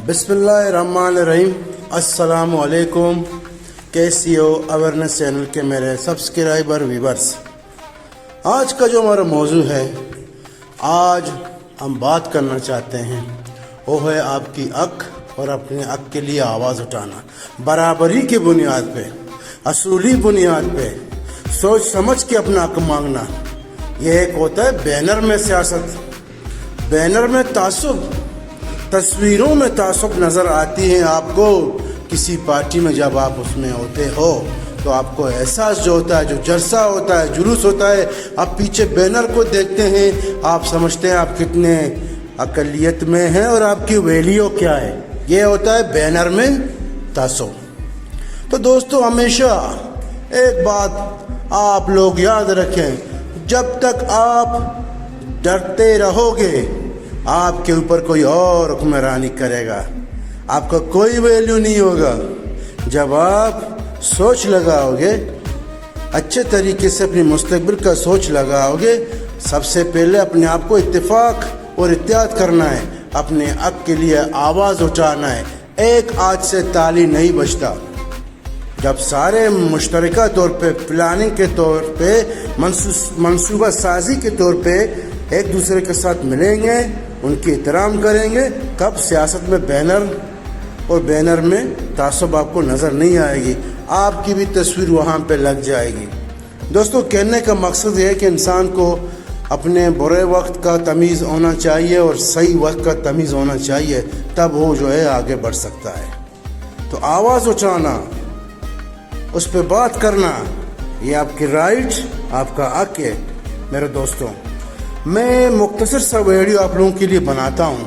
बिस्मिल्लाहिर्रहमानिर्रहीम। अस्सलाम वालेकुम। कैसी हो अवेयरनेस चैनल के मेरे सब्सक्राइबर व्यूवर्स। आज का जो हमारा मौजू है, आज हम बात करना चाहते हैं, वो है आपकी हक और अपने हक के लिए आवाज़ उठाना, बराबरी की बुनियाद पे, असूली बुनियाद पे, सोच समझ के अपना हक मांगना। यह एक होता है बैनर में सियासत, बैनर में तासुब, तस्वीरों में तासुब नज़र आती है आपको। किसी पार्टी में जब आप उसमें होते हो तो आपको एहसास जो होता है, जो जलसा होता है, जुलूस होता है, आप पीछे बैनर को देखते हैं, आप समझते हैं आप कितने अकलियत में हैं और आपकी वैल्यू क्या है। ये होता है बैनर में तासुब। तो दोस्तों, हमेशा एक बात आप लोग याद रखें, जब तक आप डरते रहोगे आपके ऊपर कोई और हुक्मरानी करेगा, आपका कोई वैल्यू नहीं होगा। जब आप सोच लगाओगे, अच्छे तरीके से अपनी मुस्तकबिल का सोच लगाओगे, सबसे पहले अपने आप को इत्तेफाक और इत्तेहाद करना है, अपने हक के लिए आवाज़ उठाना है। एक हाथ से ताली नहीं बजता। जब सारे मुश्तरका तौर पे, प्लानिंग के तौर पे, मंसूबा साजी के तौर पे एक दूसरे के साथ मिलेंगे, उनकी एहतराम करेंगे, कब सियासत में बैनर और बैनर में तासुब आपको नज़र नहीं आएगी, आपकी भी तस्वीर वहाँ पे लग जाएगी। दोस्तों, कहने का मकसद ये है कि इंसान को अपने बुरे वक्त का तमीज़ होना चाहिए और सही वक्त का तमीज़ होना चाहिए, तब वो जो है आगे बढ़ सकता है। तो आवाज़ उठाना, उस पर बात करना, ये आपकी राइट, आपका हक है। मेरे दोस्तों, मैं मुख्तसर सा वीडियो आप लोगों के लिए बनाता हूँ।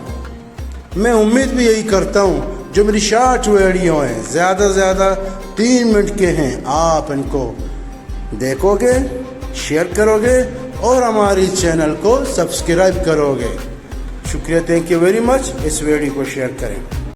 मैं उम्मीद भी यही करता हूँ, जो मेरी शॉर्ट वीडियो हैं, ज़्यादा से ज़्यादा 3 मिनट के हैं, आप इनको देखोगे, शेयर करोगे और हमारी चैनल को सब्सक्राइब करोगे। शुक्रिया, थैंक यू वेरी मच। इस वीडियो को शेयर करें।